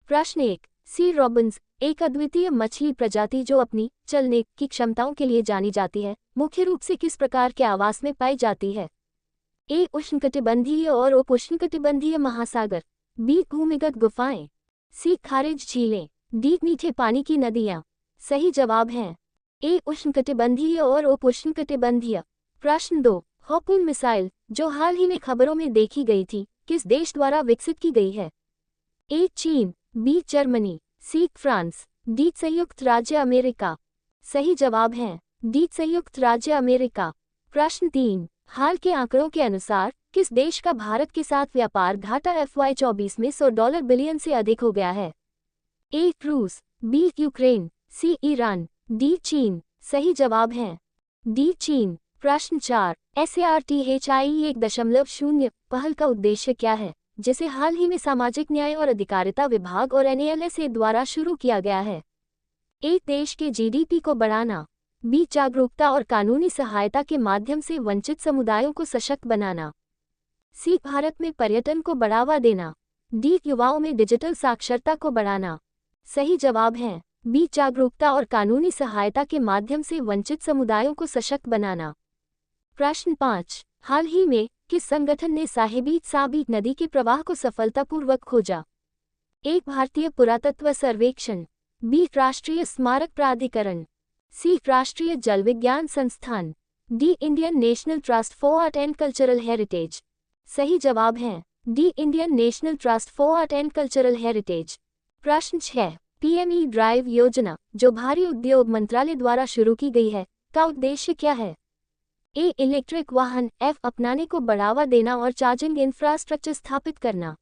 प्रश्न 1। सी रॉबिन्स एक अद्वितीय मछली प्रजाति जो अपनी चलने की क्षमताओं के लिए जानी जाती है, मुख्य रूप से किस प्रकार के आवास में पाई जाती है? ए उष्णकटिबंधीय और उपोष्णकटिबंधीय महासागर, बी भूमिगत गुफाएं, सी खारिज झीलें, डी मीठे पानी की नदियां। सही जवाब है ए उष्णकटिबंधीय और उपोष्णकटिबंधीय। प्रश्न 2। हार्पून मिसाइल जो हाल ही में खबरों में देखी गई थी, किस देश द्वारा विकसित की गई है? ए चीन, B Germany, C France, D संयुक्त राज्य अमेरिका। सही जवाब है डी संयुक्त राज्य अमेरिका। प्रश्न 3। हाल के आंकड़ों के अनुसार किस देश का भारत के साथ व्यापार घाटा FY24 में $100 बिलियन से अधिक हो गया है? ए रूस, बी यूक्रेन, सी ईरान, डी चीन। सही जवाब है डी चीन। प्रश्न 4। SARTHIE 1.0 पहल का उद्देश्य क्या है, जिसे हाल ही में सामाजिक न्याय और अधिकारिता विभाग और NALSA द्वारा शुरू किया गया है? ए देश के GDP को बढ़ाना, बी जागरूकता और कानूनी सहायता के माध्यम से वंचित समुदायों को सशक्त बनाना, सी भारत में पर्यटन को बढ़ावा देना, डी युवाओं में डिजिटल साक्षरता को बढ़ाना। सही जवाब है बी जागरूकता और कानूनी सहायता के माध्यम से वंचित समुदायों को सशक्त बनाना। प्रश्न 5। हाल ही में किस संगठन ने साहिबी नदी के प्रवाह को सफलतापूर्वक खोजा? ए भारतीय पुरातत्व सर्वेक्षण, बी राष्ट्रीय स्मारक प्राधिकरण, सी राष्ट्रीय जल विज्ञान संस्थान, D Indian national trust for art and cultural heritage. सही जवाब है D Indian national trust for art and cultural heritage. प्रश्न 6। PME ड्राइव योजना जो भारी उद्योग मंत्रालय द्वारा शुरू की गई है, का उद्देश्य क्या है? ए इलेक्ट्रिक वाहन अपनाने को बढ़ावा देना और चार्जिंग इंफ्रास्ट्रक्चर स्थापित करना,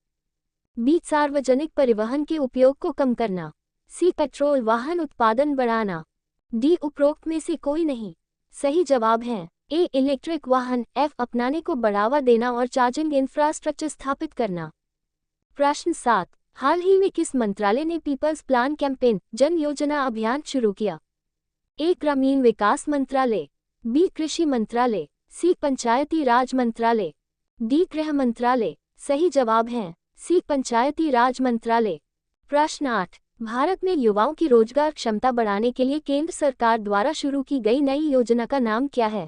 बी सार्वजनिक परिवहन के उपयोग को कम करना, सी पेट्रोल वाहन उत्पादन बढ़ाना, डी उपरोक्त में से कोई नहीं। सही जवाब है ए इलेक्ट्रिक वाहन अपनाने को बढ़ावा देना और चार्जिंग इंफ्रास्ट्रक्चर स्थापित करना। प्रश्न 7। हाल ही में किस मंत्रालय ने पीपल्स प्लान कैंपेन जन योजना अभियान शुरू किया? ए ग्रामीण विकास मंत्रालय, बी कृषि मंत्रालय, सी पंचायती राज मंत्रालय, डी गृह मंत्रालय। सही जवाब है सी पंचायती राज मंत्रालय। प्रश्न 8। भारत में युवाओं की रोजगार क्षमता बढ़ाने के लिए केंद्र सरकार द्वारा शुरू की गई नई योजना का नाम क्या है?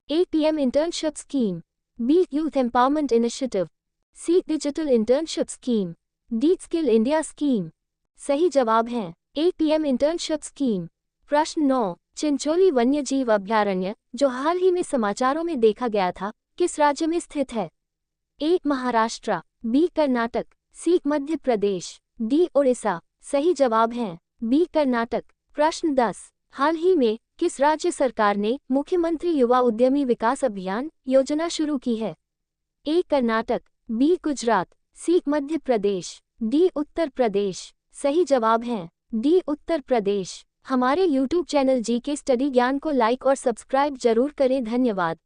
A PM internship scheme, B youth empowerment initiative, C digital internship scheme, D skill India scheme. सही जवाब है ए PM इंटर्नशिप स्कीम। प्रश्न 9। चिंचोली वन्यजीव अभयारण्य जो हाल ही में समाचारों में देखा गया था, किस राज्य में स्थित है? ए महाराष्ट्र, बी कर्नाटक, सी मध्य प्रदेश, डी ओडिशा। सही जवाब है बी कर्नाटक। प्रश्न 10। हाल ही में किस राज्य सरकार ने मुख्यमंत्री युवा उद्यमी विकास अभियान योजना शुरू की है? ए कर्नाटक, बी गुजरात, सी मध्य प्रदेश, डी उत्तर प्रदेश। सही जवाब है डी उत्तर प्रदेश। हमारे YouTube चैनल GK स्टडी ज्ञान को लाइक और सब्सक्राइब जरूर करें। धन्यवाद।